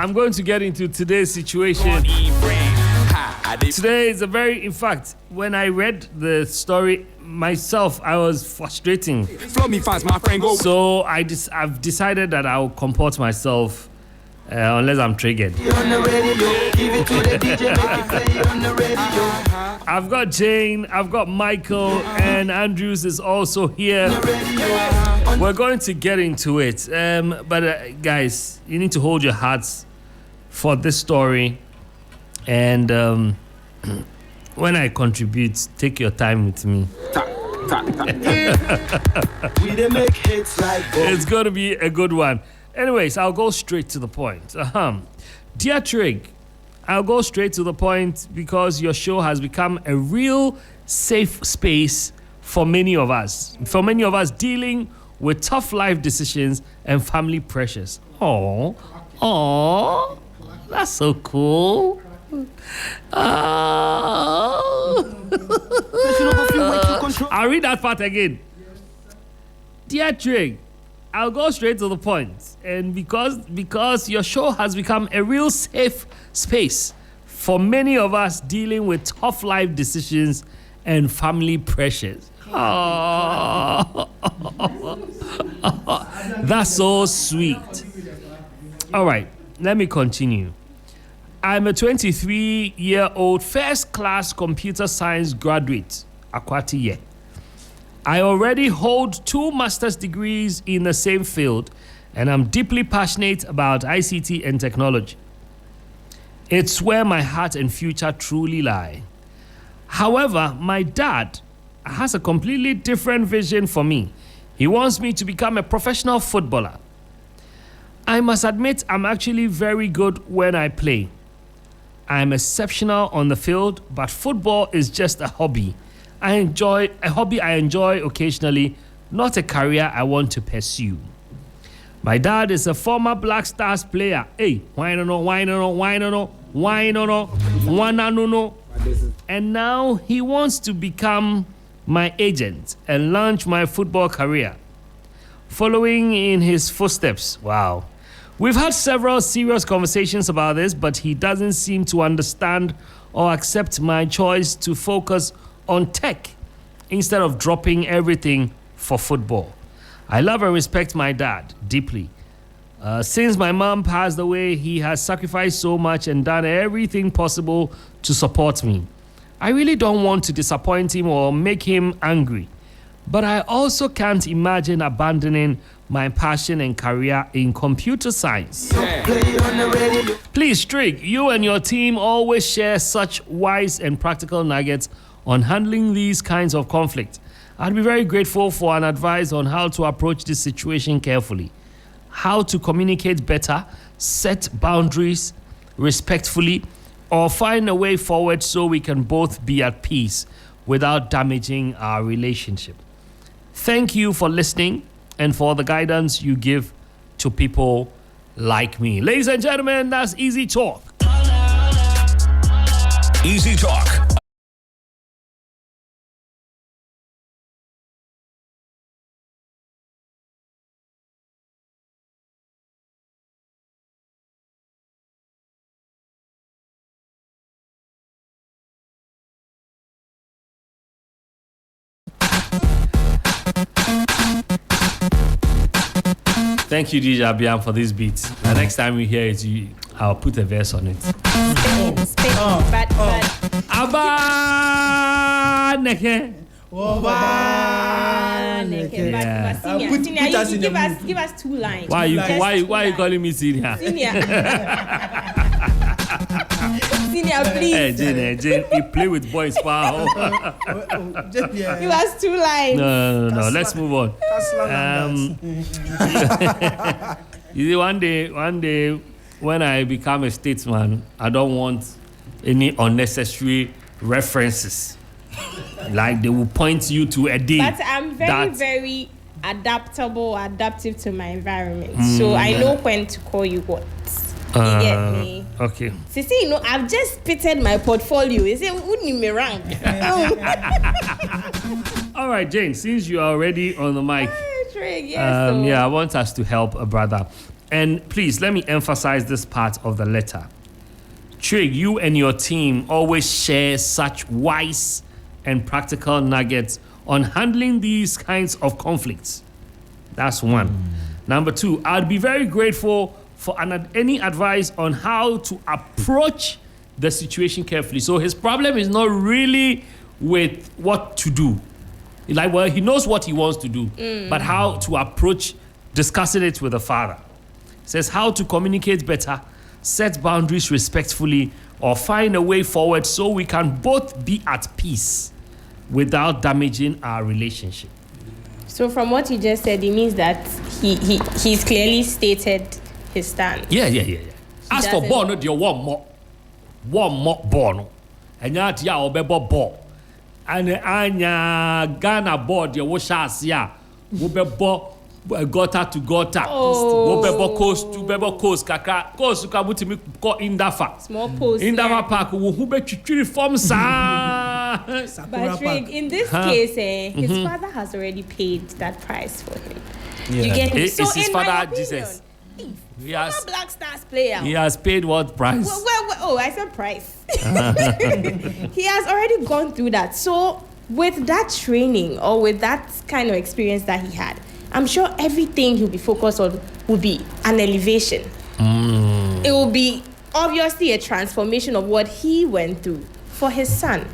I'm going to get into today's situation. Today is in fact, when I read the story myself, I was frustrating. So I've decided that I'll comport myself unless I'm triggered. I've got Jane, I've got Michael, and Andrews is also here. We're going to get into it. But guys, you need to hold your hearts for this story. And when I contribute, take your time with me. It's going to be a good one. Anyways, I'll go straight to the point. Dear Trig, I'll go straight to the point because your show has become a real safe space for many of us. For many of us dealing with tough life decisions and family pressures. Oh, that's so cool. I'll read that part again. Dear Trig, I'll go straight to the point. And because your show has become a real safe space for many of us dealing with tough life decisions and family pressures. Oh, that's so sweet. All right, let me continue. I'm a 23-year-old first-class computer science graduate, Akwati Ye. I already hold 2 master's degrees in the same field, and I'm deeply passionate about ICT and technology. It's where my heart and future truly lie. However, my dad has a completely different vision for me. He wants me to become a professional footballer. I must admit I'm actually very good when I play. I'm exceptional on the field, but football is just a hobby. I enjoy occasionally, not a career I want to pursue. My dad is a former Black Stars player. Hey, why no? And now he wants to become my agent and launch my football career. Following in his footsteps. Wow. We've had several serious conversations about this, but he doesn't seem to understand or accept my choice to focus on tech instead of dropping everything for football. I love and respect my dad deeply. Since my mom passed away, he has sacrificed so much and done everything possible to support me. I really don't want to disappoint him or make him angry, but I also can't imagine abandoning my passion and career in computer science. Please, Trig, you and your team always share such wise and practical nuggets on handling these kinds of conflict. I'd be very grateful for an advice on how to approach this situation carefully, how to communicate better, set boundaries respectfully, or find a way forward so we can both be at peace without damaging our relationship. Thank you for listening and for the guidance you give to people like me. Ladies and gentlemen, that's EasyTalk. EasyTalk. Thank you, DJ Abian, for this beat. The next time we hear it, I'll put a verse on it. ABAAN3K3 Give us 2 lines. Why are you calling me senior? Senior, please. Hey, Jane, you play with boys, pal. Give us 2 lines. No. Let's move on. You see, one day, when I become a statesman, I don't want any unnecessary references. Like they will point you to a day. But I'm very adaptive to my environment. So I know when to call you what. You get me? Okay. See, I've just pitted my portfolio. You say, wouldn't me rank? All right, Jane, since you are already on the mic, Trig, I want us to help a brother. And please, let me emphasize this part of the letter. Trig, you and your team always share such wise and practical nuggets on handling these kinds of conflicts. That's one. Number two, I'd be very grateful for any advice on how to approach the situation carefully. So his problem is not really with what to do. Like, well, he knows what he wants to do, but how to approach discussing it with the father. He says how to communicate better, set boundaries respectfully, or find a way forward so we can both be at peace without damaging our relationship. So from what you just said, it means that he's clearly stated his stand. Yeah. As for ball, no, you one more ball, no, and that ya obebo ball, and anya Ghana board you washas ya, obebo gutter to gutter, obebo coast to bebo coast kaka coast kabuti mi ko indafa. Small post. Indafa park who be chichiri form sa. But Trig, in this case, his father has already paid that price for him. Yeah. You get it? So it's his in father, my opinion, Jesus. He has Black Stars player. He has paid what price? Well, I said price. He has already gone through that. So with that training or with that kind of experience that he had, I'm sure everything he'll be focused on will be an elevation. It will be obviously a transformation of what he went through for his son.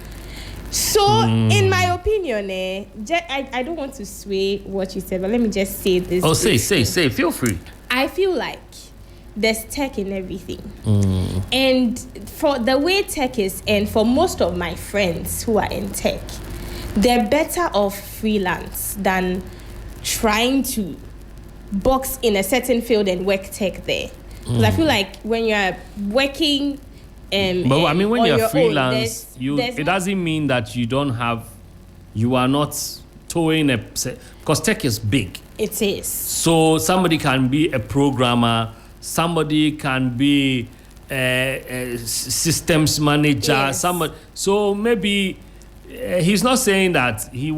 So, in my opinion, I don't want to sway what you said, but let me just say this. Oh, say. Feel free. I feel like there's tech in everything. And for the way tech is, and for most of my friends who are in tech, they're better off freelance than trying to box in a certain field and work tech there. Because I feel like when you're working... but I mean, when you're freelance, there's it doesn't mean that you are not towing because tech is big. It is. So somebody can be a programmer, somebody can be a systems manager, Yes. somebody. So maybe he's not saying that he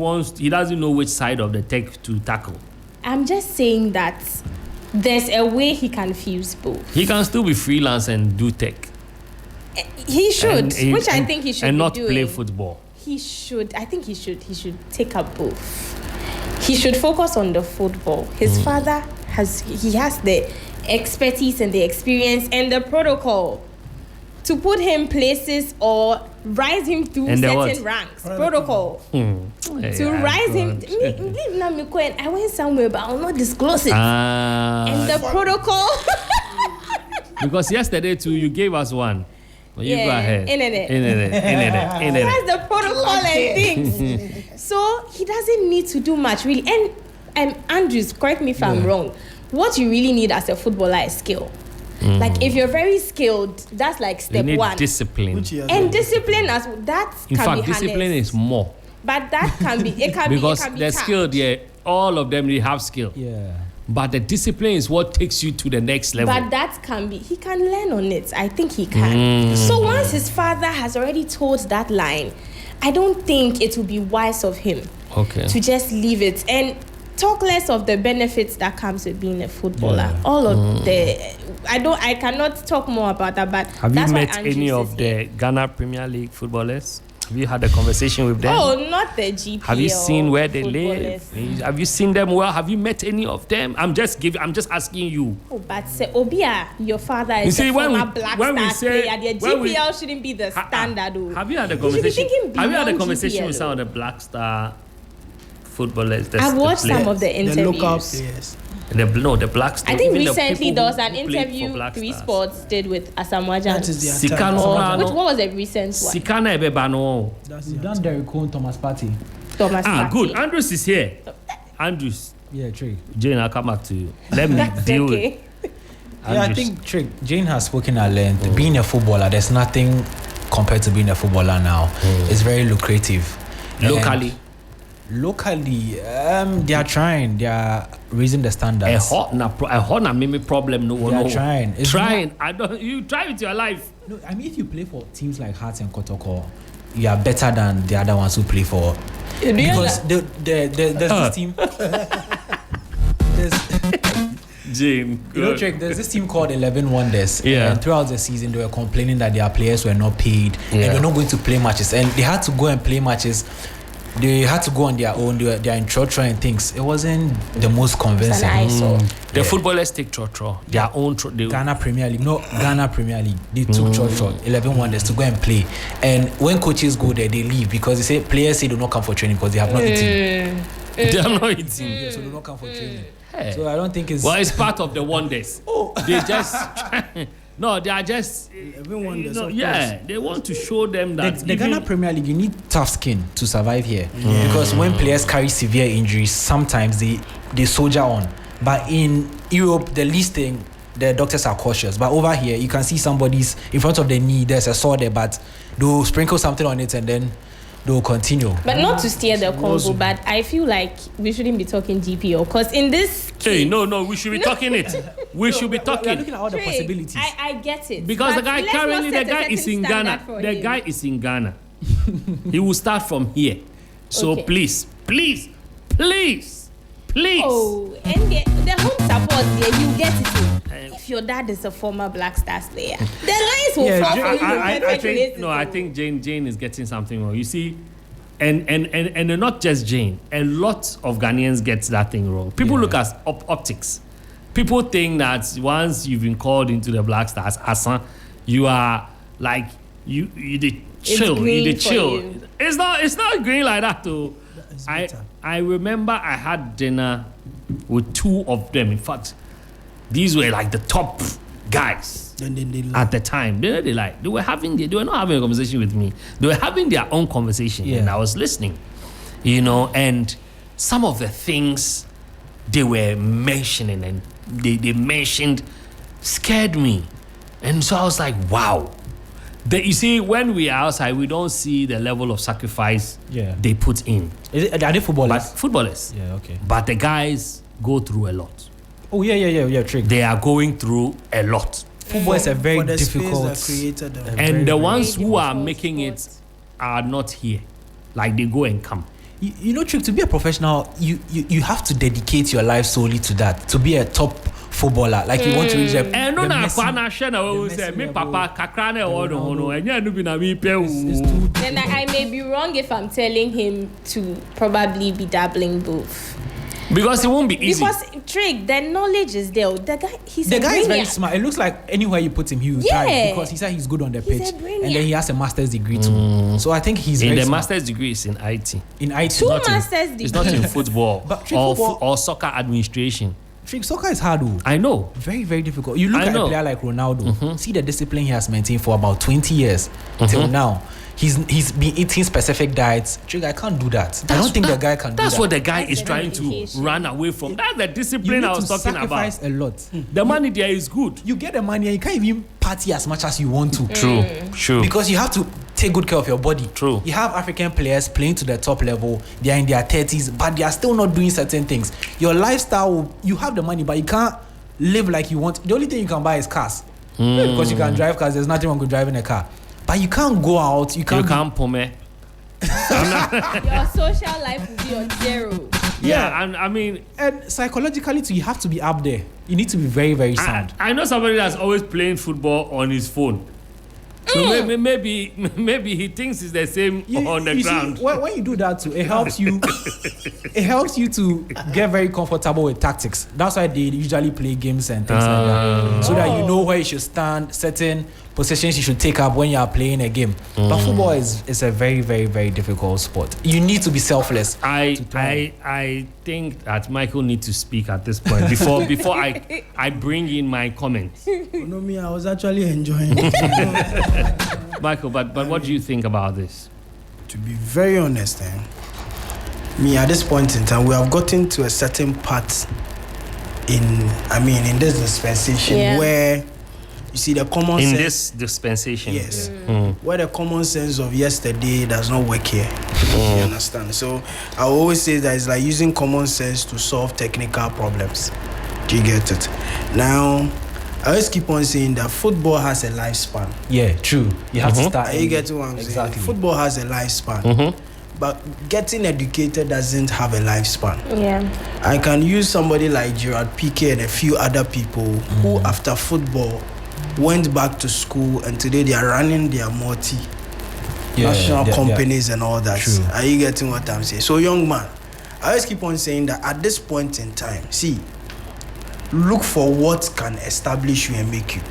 doesn't know which side of the tech to tackle. I'm just saying that there's a way he can fuse both. He can still be freelance and do tech. He should, which I think he should and be not doing. play football. He should. I think he should take up both. He should focus on the football. His father has the expertise and the experience and the protocol to put him places or rise him through And certain ranks. Protocol. To rise him. I went somewhere, but I will not disclose it. And the protocol. Because yesterday too, you gave us one. Well, you go ahead. Internet. He has the protocol and things. So he doesn't need to do much really. And Andrews, correct me if I'm wrong. What you really need as a footballer is skill. Like if you're very skilled, that's like step you need one. Discipline. And discipline as that In can fact, be discipline harnessed. is more. But that can be it can because be it can be they're taught. skilled, all of them they have skill. Yeah. But the discipline is what takes you to the next level. But that can be, he can learn on it. I think he can. So once his father has already told that line, I don't think it would be wise of him to just leave it and talk less of the benefits that comes with being a footballer. Yeah. All of I cannot talk more about that, but have you that's met why Andrews any is of the here. Ghana Premier League footballers? Have you had a conversation with them? Oh, not the GPL. Have you seen where they footballers. live? Have you seen them well? Have you met any of them? I'm just asking you. Oh, but say, Obia, your father is You see, a when former we- Black when we Star say- player. The when we- GPL shouldn't be the standard. Oh. Have you had a You should be conversation? thinking Have you had a beyond conversation GPL, with some of the Black Star footballers? I've watched some of the The interviews. local players. The Black Star. I think even the recently people there was who an played for interview Black 3 Stars. Sports did with Asamoah That is Gyan. the Sikano attack. no. What was the recent one? Sikana ebeba no. That's We've the done attack. Derek Cole, Thomas Partey. Thomas Partey. Good. Andrews is here. Andrews. Yeah, Trey. Jane, I'll come back to you. Let me That's deal okay. with Yeah, I Andrews. think Trey, Jane has spoken at length. Being a footballer, there's nothing compared to being a footballer now. It's very lucrative. Locally. Locally, they are trying. They are raising the standards. A hot na mimi problem no. They are trying. It's Trying. I don't. You try with your life. No, I mean, if you play for teams like Hearts and Kotoko, you are better than the other ones who play for. Because there's this team. Jane. You know, Trick, there's this team called 11 Wonders. Yeah. And throughout the season, they were complaining that their players were not paid and they're not going to play matches. And they had to go and play matches. They had to go on their own. They're in trotro and things. It wasn't the most convincing. The footballers take trotro. Their own Ghana Premier League. No, Ghana Premier League. They took trotro, 11 Wonders, to go and play. And when coaches go there, they leave because they say players say do not come for training because they have not eaten. They are not eating. Yeah, so they don't come for training. Hey. So I don't think it's... Well, it's part of the Wonders. They just... No, they are just... Everyone they want to show them that... The Ghana Premier League, you need tough skin to survive here. Because when players carry severe injuries, sometimes they soldier on. But in Europe, the least thing, the doctors are cautious. But over here, you can see somebody's in front of the knee, there's a sore there, but they'll sprinkle something on it and then they'll continue. But not to steer the convo, but I feel like we shouldn't be talking GPO because in this... Hey, no, we should be talking it. We should be talking. We're looking at all the possibilities. I get it. Because the guy currently, the guy is in Ghana. The guy is in Ghana. He will start from here. So please. Oh, and the home support there, you get it. If your dad is a former Black Stars player, the lines will fall for you. I think Jane is getting something wrong. You see, and not just Jane. A lot of Ghanaians get that thing wrong. People look at optics. People think that once you've been called into the Black Stars, Asan, you are like you the chill. It's not green like that too. I remember I had dinner with two of them. In fact, these were like the top guys at the time. They were not having a conversation with me. They were having their own conversation, and I was listening. And some of the things they were mentioning and they mentioned scared me, and so I was like, wow. You see, when we are outside, we don't see the level of sacrifice they put in. Are they footballers? Footballers. Yeah, okay. But the guys go through a lot. Oh, yeah, Trick. They are going through a lot. Football is a very difficult... And the ones who are making it are not here. Like, they go and come. You know, Trick, to be a professional, you have to dedicate your life solely to that. To be a top footballer, like you want to reach them. And no, then I may be wrong if I'm telling him to probably be dabbling both. Because it won't be easy. Because Trick, the knowledge is there. The guy is very smart. It looks like anywhere you put him, he will thrive because he said he's good on the pitch, and then he has a master's degree too. So I think he's in very the smart. master's degree is in IT. In IT, two master's degrees. It's not in football, but or soccer administration. Trick, soccer is hard though. I know. Very, very difficult. You look at a player like Ronaldo. See the discipline he has maintained for about 20 years till now. He's been eating specific diets. Trick, I can't do that. I don't think the guy can do that. That's what the guy is trying to run away from. That's the discipline I was talking about. You need to sacrifice a lot. The money there is good. You get the money and you can't even party as much as you want to. True. Because you have to take good care of your body. True. You have African players playing to the top level. They are in their 30s, but they are still not doing certain things. Your lifestyle, you have the money, but you can't live like you want. The only thing you can buy is cars. Because you can drive cars. There's nothing wrong with driving a car. But you can't go out. You can't pome. Your social life will be on zero. Yeah, and I mean, and psychologically too, you have to be up there. You need to be very, very sound. I know somebody that's always playing football on his phone. So maybe he thinks it's the same on the ground. See, when you do that too, it helps you. It helps you to get very comfortable with tactics. That's why they usually play games and things like that, so that you know where you should stand, certain positions you should take up when you are playing a game. But football is a very, very, very difficult sport. You need to be selfless. I think that Michael needs to speak at this point before I bring in my comments. No, me, I was actually enjoying it. Michael, but what do you think about this? To be very honest, me at this point in time, we have gotten to a certain part in this dispensation where you see the common sense. In this dispensation? Yes. Where the common sense of yesterday does not work here. You understand? So I always say that it's like using common sense to solve technical problems. Do you get it? Now, I always keep on saying that football has a lifespan. Yeah, true. You have to start. You get what I'm saying? Exactly. Football has a lifespan. but getting educated doesn't have a lifespan. Yeah. I can use somebody like Gerard Piqué and a few other people who, after football, went back to school and today they are running their national companies and all that. True. Are you getting what I'm saying? So, young man, I always keep on saying that at this point in time, see, look for what can establish you and make you.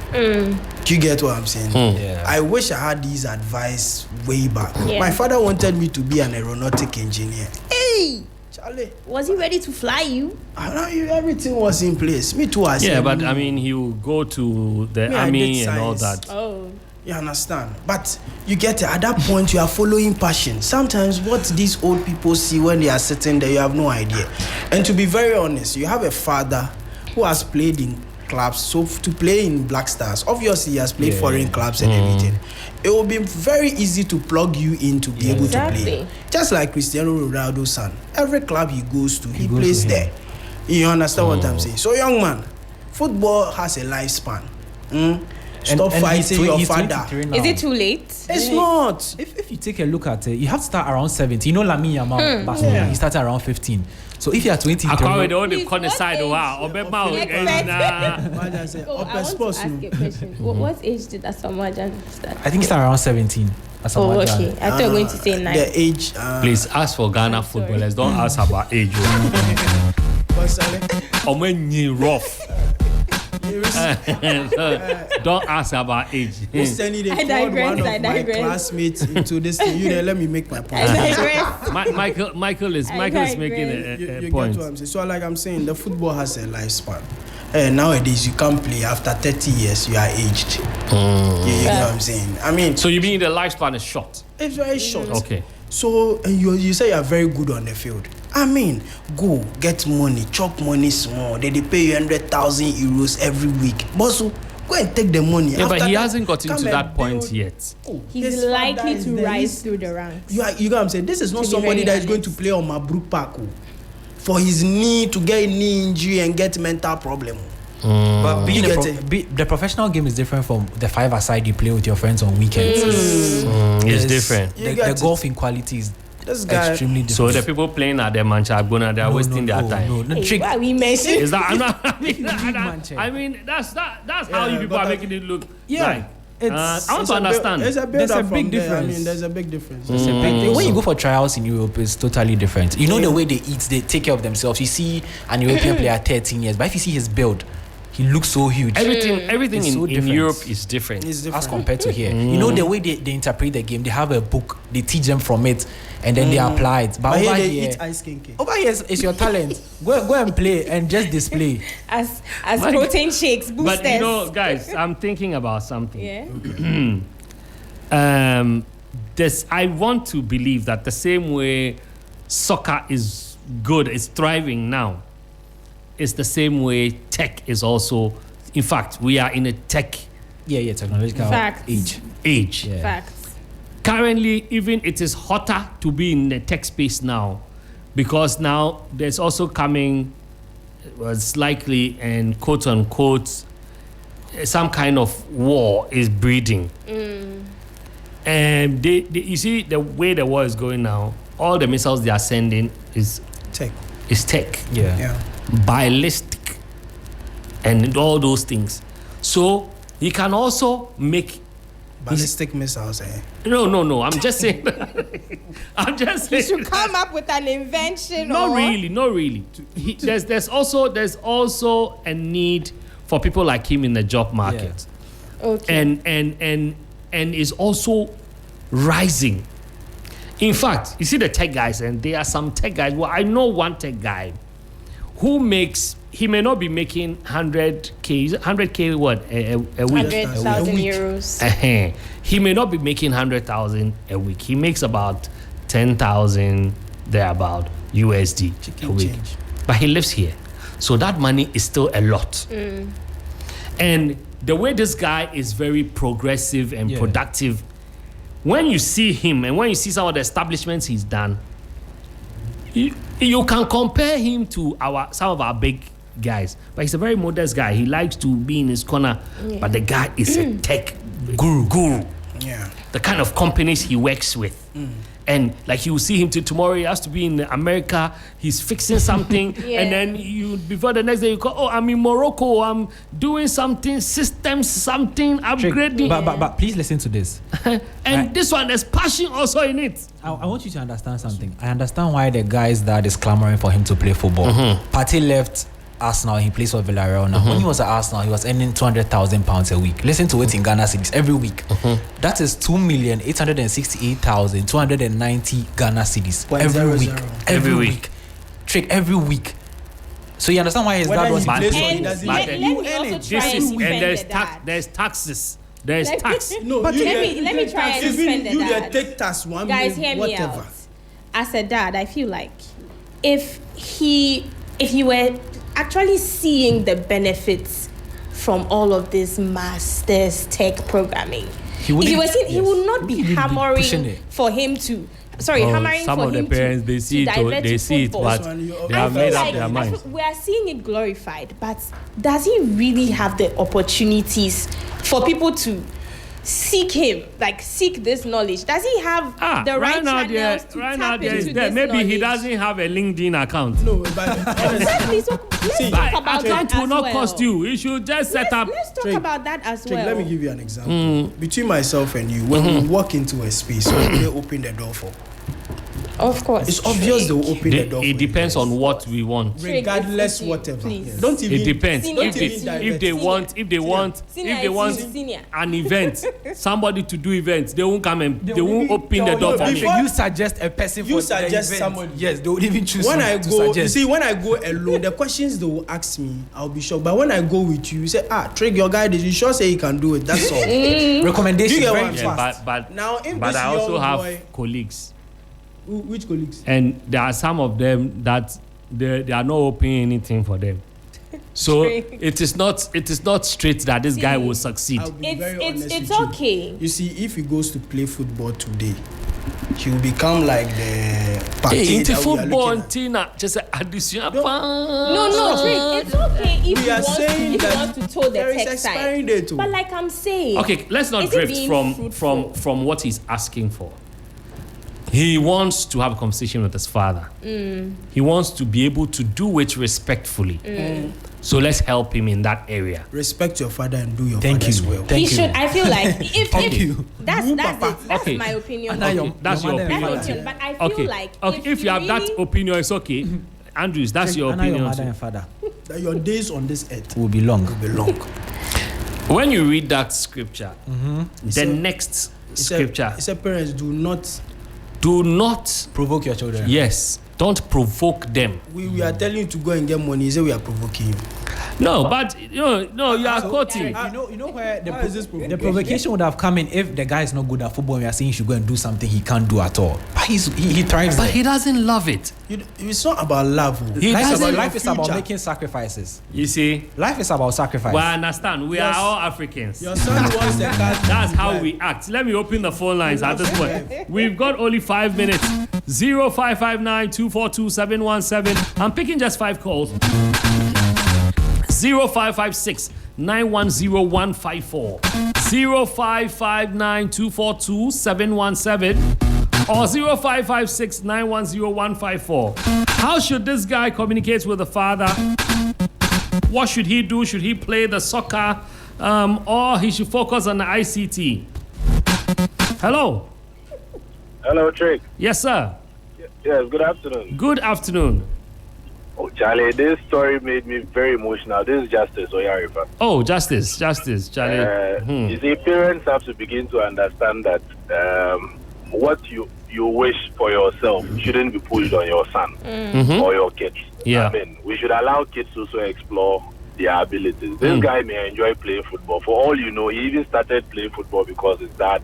Do you get what I'm saying? Yeah. I wish I had these advice way back. Yeah. My father wanted me to be an aeronautic engineer. Hey, Charlie, Was he ready to fly you? everything was in place. Me too. I Yeah, said, but I mean, he will go to the Me, I army did and all science. that. Oh. you understand? But you get it. At that point, you are following passion. Sometimes what these old people see when they are sitting there, you have no idea. And to be very honest, you have a father who has played in clubs. So to play in Black Stars, obviously he has played foreign clubs and everything. It will be very easy to plug you in to be able to play. Exactly. Just like Cristiano Ronaldo's son. Every club he goes to, he plays there. You understand what I'm saying? So young man, football has a lifespan. Stop fighting your father. Is it too late? It's not. If you take a look at it, you have to start around 17. You know Lamine Yamal, Barcelona, he started around 15. So if you are 20, I can't wait all the Please, corner what side. age? Wow, Obama, Expect. Why did I say Oh, I upper want to sports? ask a question. What age did Asamoah start? I think he started around 17. That's Oh, how okay. I thought you were going to say 9. The age. Please ask for Ghana I'm sorry. footballers. Don't ask about age. Rough. Don't ask about age. Recently, they I called digress, one I of my digress. classmates into this thing. You there, let me make my point. I digress. Michael is digress. making You a get point. what I'm saying? So, like I'm saying, the football has a lifespan. Nowadays, you can't play after 30 years. You are aged. You get what I'm saying? I mean, So you mean the lifespan is short? it's very short. Okay. So, and you say you are very good on the field. I mean, go get money, chop money small. They pay you 100,000 euros every week. Bosso, go and take the money. Yeah, but After he that, hasn't gotten come to and that point build- yet. Oh, He's his father likely is to there. rise He's- through the ranks. You get what I'm saying? This is not To be somebody very that is going to honest. play on Mabruk Park for his knee to get a knee injury and get mental problem. But being You a get pro- it? the professional game is different from the five-a-side you play with your friends on weekends. It's There's- different. You The get it? golfing quality is This guy, extremely So different. the people playing at the Manchagona, they are wasting their time. No, Hey, trick. why we mention? Is that? I'm not. Manche. I mean, that's how Yeah, you people but are making it look. Yeah, like. it's- I want to understand. There's a There's a build-up big from there. I difference. mean, there's a big difference. It's a big thing. When you go for trials in Europe, it's totally different. You know the way they eat, they take care of themselves. You see an European player 13 years, but if you see his build, he looks so huge. Everything It's so in different. Europe is different. It's As different. compared to here. You know the way they interpret the game, they have a book, they teach them from it, and then they apply it. But But here over they here, eat ice cream cake. over here is your talent. Go and play and just display. as But- protein shakes, boosters. But you know, guys, I'm thinking about something. Yeah. I want to believe that the same way soccer is good, it's thriving now, it's the same way tech is also. In fact, we are in a tech Yeah, technological Facts. age. Yeah. Facts. Currently, even it is hotter to be in the tech space now, because now there's also coming, it's likely, and quote unquote, some kind of war is breeding. And you see the way the war is going now, all the missiles they are sending is Tech. tech, Yeah. ballistic, and all those things. So he can also make. Ballistic missiles. No. I'm just saying. I'm just You saying. should come up with an invention. Not or really. There's also a need for people like him in the job market, Okay. and is also rising. In fact, you see the tech guys, and there are some tech guys. Well, I know one tech guy who makes. He may not be making 100K what a week. 100,000 A week. euros. He may not be making 100,000 a week. He makes about 10,000 thereabout USD a Chicken week. change. But he lives here, so that money is still a lot. And the way this guy is very progressive and productive, when you see him and when you see some of the establishments he's done, you can compare him to some of our big guys. But he's a very modest guy. He likes to be in his corner. But the guy is a tech guru. Yeah. The kind of companies he works with. And like you will see him till tomorrow, he has to be in America, he's fixing something, and then before the next day you call, oh, I'm in Morocco, I'm doing something, systems, something, upgrading. But please listen to this. And this one, there's passion also in it. I want you to understand something. I understand why the guy's dad is clamoring for him to play football. Partey left Arsenal, he plays for Villarreal now. When he was at Arsenal, he was earning £200,000 a week. Listen to it in Ghana cedis every week. That is 2,868,290 Ghana cedis every week. Every week. Trick every week. So you understand why his dad was Let me also try and defend there's the dad. there's taxes. There's tax. No, But let me try and defend the dad. Take tax 1 Guys, million, hear me whatever. out. As a dad, I feel like if you were actually seeing the benefits from all of this master's tech programming, he would not be hammering for him to. Hammering some for of the him parents, to they see divert they to see it, football. but they I have feel made up like their minds. we are seeing it glorified, but does he really have the opportunities for people to seek him, like seek this knowledge? Does he have the right channels to tap into this maybe knowledge? he doesn't have a LinkedIn account. No, but Exactly. So let's talk about that account will as not well. cost you. You should just set up. Let's talk about that as Check, well. let me give you an example. Between myself and you, when we walk into a space, what do they open the door for? Of course. It's obvious they will open the door. It for depends you on what we want. regardless Please, whatever. please. Don't even. It depends. Senior, If they senior. want Senior. an event, somebody to do events, they won't come and they won't open the door for me. Before- you suggest a person You for suggest the event, somebody. yes, they would even choose When you I to go, you suggest. see, when I go alone, the questions they will ask me, I'll be shocked. But when I go with you, you say, Trig, your guy, did you sure say he can do it? That's all. Recommendation You get very what I'm fast. Yeah, but Now, if but this I also young have boy- colleagues, Which colleagues? and there are some of them that they are not opening anything for them. So it is not straight that this guy will succeed. I'll be very honest It's with you. okay. You see, if he goes to play football today, he will become like the Partey Into that we are football, looking at. Tina, just addition. No, Drake, it's okay if We you are want saying to that toe the there is tech expiring side. date too. But like I'm saying, Okay, let's not is it drift being from fruitful? what he's asking for. He wants to have a conversation with his father. He wants to be able to do it respectfully. So let's help him in that area. Respect your father and do your Thank father's you. will. Thank he you. should. I feel like if That's it. Okay. That's my opinion. Anna, Okay, that's your mother and opinion. That's my too. opinion. But I feel Okay. like Okay, if you have that opinion, it's okay. Andrews, that's your Anna, your opinion. mother too. and father That your days on this earth will be long. will be long. When you read that scripture, the next scripture, He said, parents, do not. do not, Provoke your children. yes, don't provoke them. We are telling you to go and get money. He said we are provoking you. No, but you are quoting. You know where How is this the provocation? provocation would have come in if the guy is not good at football and we are saying he should go and do something he can't do at all. But he thrives But there. he doesn't love it. It's not about love. oh. He It's doesn't- about your Life is about future. making sacrifices. You see, Life is about sacrifice. well, I understand. We Yes. are all Africans. Your son wants the car. That's how we act. Let me open the phone lines at this point. We've got only 5 minutes. 0559-242-717. I'm picking just 5 calls. 0556-910154. 0559-242-717 or 0556-910154. How should this guy communicate with the father? What should he do? Should he play the soccer or he should focus on the ICT? Hello. Hello, Trick. Yes, sir. Yes, good afternoon. Good afternoon. Oh, Charlie, this story made me very emotional. This is Justice Oyarifa. Oh, Justice, Charlie. You see, parents have to begin to understand that what you wish for yourself shouldn't be pushed on your son or your kids. Yeah. I mean, we should allow kids to also explore their abilities. This guy may enjoy playing football. For all you know, he even started playing football because his dad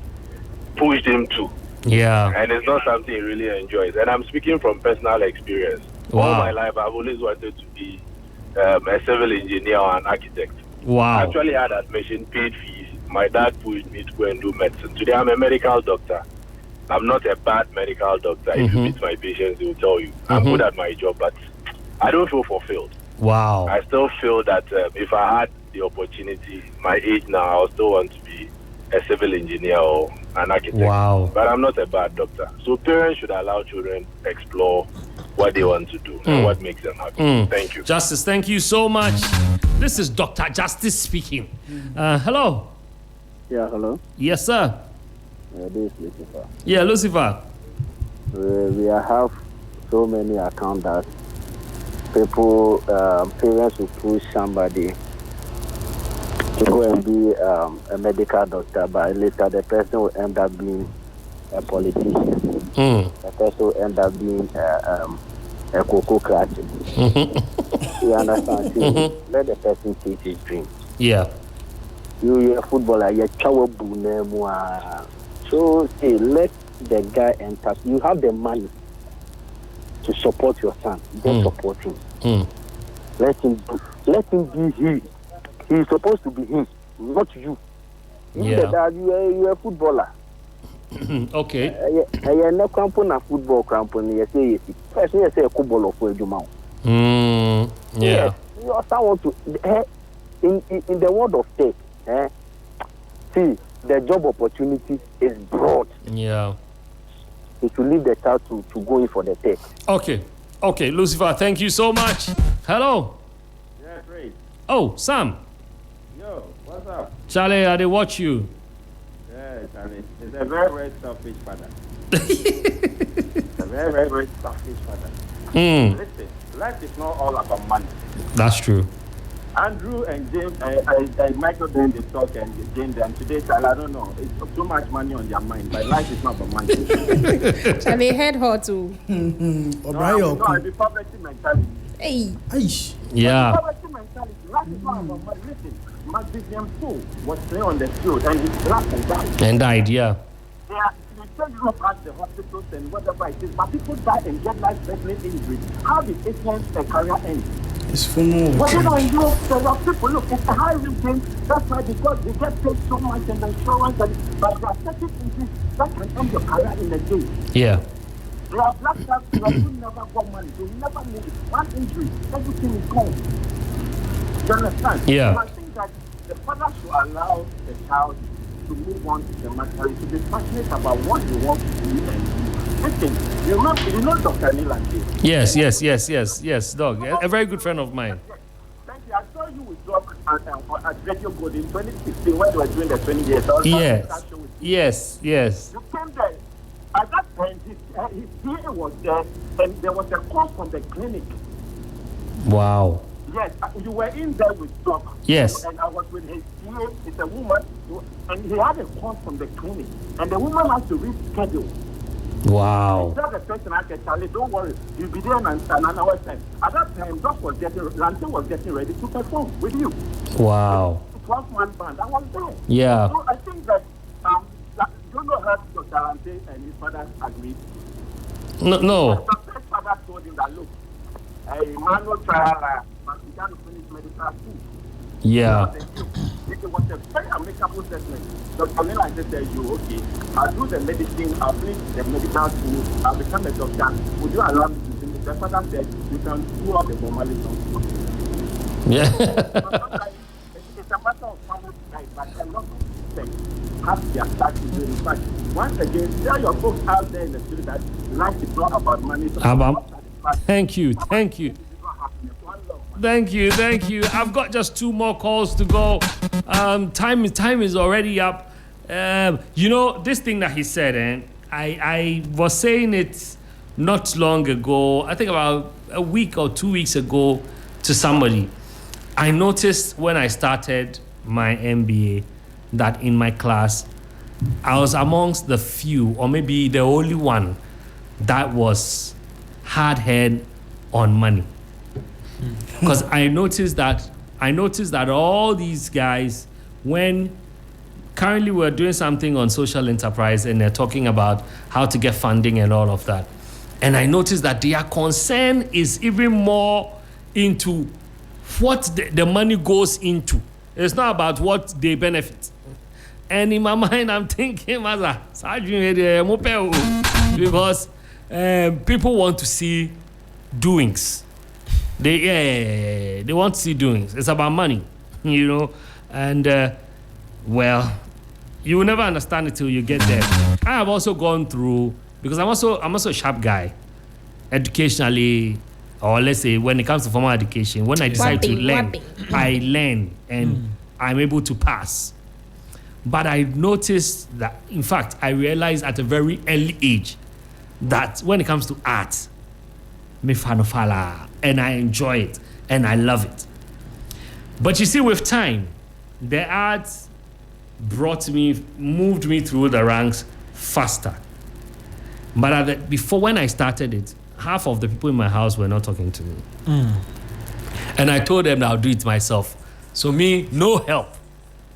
pushed him to. Yeah. And it's not something he really enjoys. And I'm speaking from personal experience. Wow. All my life, I've always wanted to be a civil engineer or an architect. I Wow. actually had admission, paid fees. My dad pushed me to go and do medicine. Today, I'm a medical doctor. I'm not a bad medical doctor. If you meet my patients, they will tell you. I'm good at my job, but I don't feel fulfilled. Wow. I still feel that if I had the opportunity, my age now, I would still want to be a civil engineer or an architect. Wow. But I'm not a bad doctor. So parents should allow children explore what they want to do and what makes them happy. Thank you. Justice, thank you so much. This is Dr. Justice speaking. Hello. Yeah, hello. Yes, sir. This is Lucifer. Yeah, Lucifer. We have so many accounts that people, parents will push somebody to go and be a medical doctor, but later the person will end up being a politician. The person will end up being a cocoa cracker. You understand? See, let the person chase his dream. Yeah. You're a footballer, you're a so see, let the guy enter. You have the money to support your son. Just support him. Let him be he. He's supposed to be him, not you. You're a footballer. Okay. You're not crampon a football crampon. You say first you say a football of Jumau. Yeah. You also want to in the world of tech, see the job opportunity is broad. Yeah. You should leave the child to go in for the tech. Okay, Lucifer, thank you so much. Hello. Yeah, great. Oh, Sam. Yo, what's up? Charlie, I did watch you. Yeah, Charlie. It's a very, very selfish father. It's a very, very, very selfish father. Listen, life is not all about money. That's true. Andrew and James, Michael, then they talk and James, and today, I don't know. It's too much money on their mind, but life is not about money. Charlie head her too. I'll be poverty mentality. Hey. Yeah. Poverty mentality. Life is not about money. Listen, Magnesium 2 was playing on the field and he laughed and died. And died, yeah. They send you up at the hospitals and whatever it is, but people die and get life-threatening injuries. How did it end their career end? It's for no. Whatever you know, there are people, look, it's a high risk game. That's why because they get paid so much and insurance, but there are certain injuries that can end your career in a day. Yeah. There are black stars who never got money, they never made it. One injury, everything is gone. You understand? Yeah. So I think that the father should allow the child to move on to the matter, to be passionate about what they want to do and do. Listen, you know Dr. Nilan. Yes, dog. A very good friend of mine. Thank you. I saw you with Doc at Radio Gold in 2016 when they were doing the 20 years. Yes. You came there. At that time, his PA was there, and there was a call from the clinic. Wow. Yes, you were in there with Doc. Yes. And I was with his PA. It's a woman, and he had a call from the clinic, and the woman has to reschedule. Wow. Tell the person, I said, Charlie, don't worry, you'll be there in an hour's time. At that time, Doc was getting ready to perform with you. Wow. It was one band. I was there. Yeah. So I think that you know how Dr. Lante and his father agreed. No. The father told him that look, a man will try but began to finish medical school. Yeah. It was a very amicable settlement. Dr. Miller said, you okay, I'll do the medicine, I'll finish the medical school, I'll become a doctor. Would you allow me to finish? The father said, you can do all the formalities. Yeah. It's a matter of family life, but a lot of things have their start to do. In fact, once again, tell your folks out there in the street that life is not about money. Thank you. I've got just 2 more calls to go. Time is already up. This thing that he said, and I was saying it not long ago, I think about a week or 2 weeks ago, to somebody. I noticed when I started my MBA that in my class, I was amongst the few, or maybe the only one, that was hard-head on money. Because I noticed that all these guys, when currently we're doing something on social enterprise and they're talking about how to get funding and all of that, and I noticed that their concern is even more into what the money goes into. It's not about what they benefit. And in my mind, I'm thinking, because people want to see doings. They want to see doings. It's about money, and you will never understand it till you get there. I have also gone through, because I'm also a sharp guy, educationally, or let's say when it comes to formal education. When I decide to learn, I learn and I'm able to pass. But I noticed that, in fact, I realized at a very early age that when it comes to art, me fan of Allah, and I enjoy it and I love it. But you see, with time, the art moved me through the ranks faster. But before, when I started it, half of the people in my house were not talking to me. And I told them that I'll do it myself. So me, no help.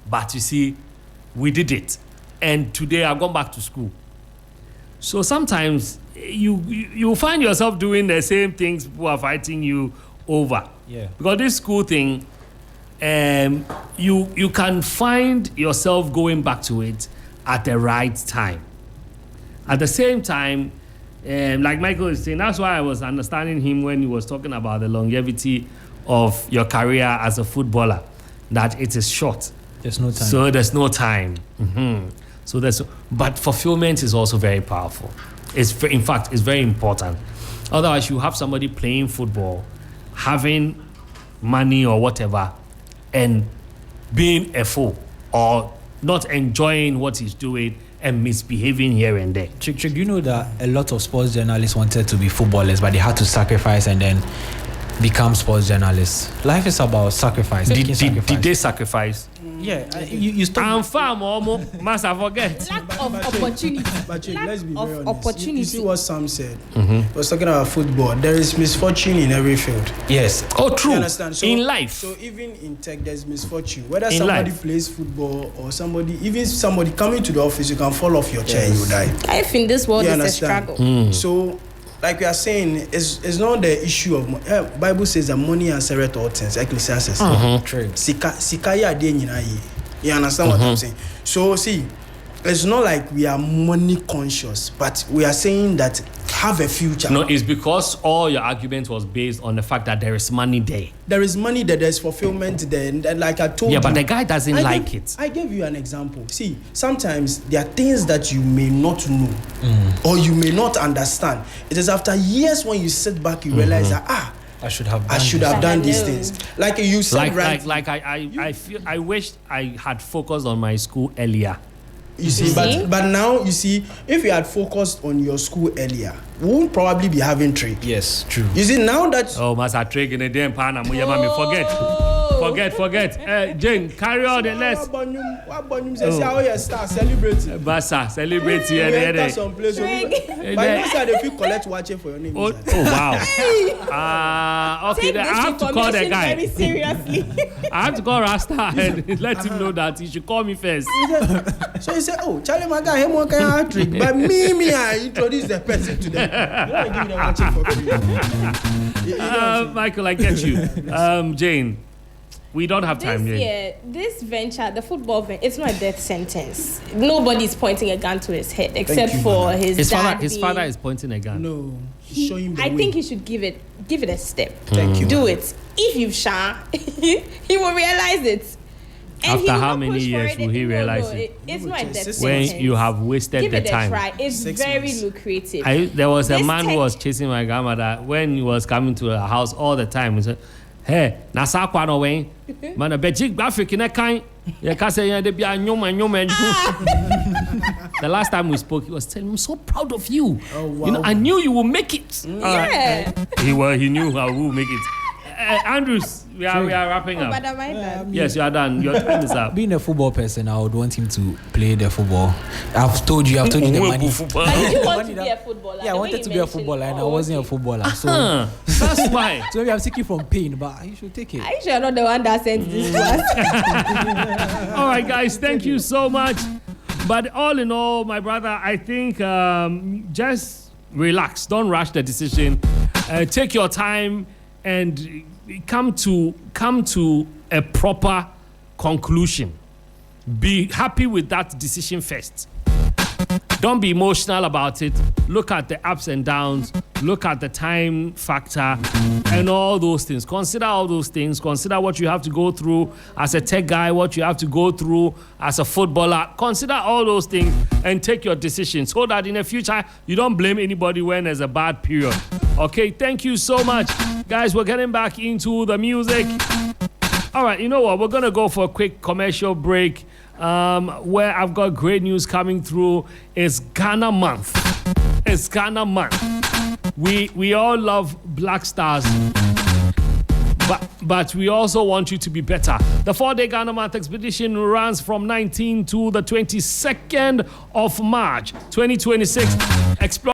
But you see, we did it. And today I've gone back to school. So sometimes you find yourself doing the same things people are fighting you over. Yeah. Because this school thing, you can find yourself going back to it at the right time. At the same time, like Michael is saying, that's why I was understanding him when he was talking about the longevity of your career as a footballer, that it is short. There's no time. So there's no time. But fulfillment is also very powerful. In fact, it's very important. Otherwise, you have somebody playing football, having money or whatever, and being a fool or not enjoying what he's doing and misbehaving here and there. Trick, you know that a lot of sports journalists wanted to be footballers, but they had to sacrifice and then become sports journalists. Life is about sacrifice. Did they sacrifice? Yeah, you stop. I'm farm almost. Must I forget? Lack of opportunity. But let's be Lack very of honest. opportunity. You see what Sam said? He was talking about football. There is misfortune in every field. Yes. Oh, true. You understand? So, in life. So even in tech, there's misfortune. Whether In somebody life. plays football or even somebody coming to the office, you can fall off your chair and you die. Life in this world You is a understand? struggle. So, like we are saying, it's not the issue of money. Bible says that money answereth all things. Ecclesiastes. True. Sika ya de nyina ye. You understand what I'm saying? So see, it's not like we are money conscious, but we are saying that have a future. No, it's because all your argument was based on the fact that there is money there. There is money there, there's fulfillment there, and like I told you. Yeah, but the guy doesn't like it. I gave you an example. See, sometimes there are things that you may not know or you may not understand. It is after years when you sit back, you realize that I should have done these things. Like you said, right? I wish I had focused on my school earlier. You see, but now you see, if you had focused on your school earlier, we won't probably be having trade. Yes, true. You see, now that Master Trade in a damn pan, forget. Jane, carry on the list. say how you start celebrating. Basa, celebrate here. Enter some place. But you know, if you collect watching for your name. Oh wow. Okay, Take then this I have to call the information guy. very seriously. I have to call Rasta and let him know that he should call me first. So he said, "Oh, Charlie, my guy, him one kind of trick, but me, I introduce the person to them. You don't give them watching for free." Michael, I get you. Jane, we don't have time This Jane. year, this venture, the football venture, it's not a death sentence. Nobody's pointing a gun to his head except you, for madam. his dad. His father is pointing a gun. No, he's showing him the I way. think he should give it a step. Thank you. Do it. If you shall, he will realize it. And After he will how not many push for years will he realize it? It's not a death sentence. When you have wasted Give the it time. a try. It's 6 very months. lucrative. There was a This man who tech- was chasing my grandmother when he was coming to her house all the time. He said, "Hey, nasa kwa no way, man, a bejig graphic in a kind. You can't say they be a nyoma." The last time we spoke, he was telling me, "I'm so proud of you. Oh, wow. You know, I knew you would make it." Yeah. He knew I will make it. Andrews, we are wrapping up. But am I done? Yes, you are done. Your time is up. Being a football person, I would want him to play the football. I've told you the money. But you want to be a footballer. Yeah, I The way wanted you to be a mentioned- footballer and I Oh, wasn't a okay. footballer. So, That's why. so maybe I'm seeking from pain, but you should take it. Are you sure you're not the one that sent this to us? All right, guys, thank you so much. But all in all, my brother, I think just relax. Don't rush the decision. Take your time and come to a proper conclusion. Be happy with that decision first. Don't be emotional about it. Look at the ups and downs. Look at the time factor and all those things. Consider all those things. Consider what you have to go through as a tech guy, what you have to go through as a footballer. Consider all those things and take your decision so that in the future you don't blame anybody when there's a bad period. Okay, thank you so much. Guys, we're getting back into the music. All right, you know what? We're going to go for a quick commercial break. Where I've got great news coming through. It's Ghana month. It's Ghana month. We all love Black Stars, but we also want you to be better. The 4-day Ghana month expedition runs from 19 to the 22nd of March 2026. Explore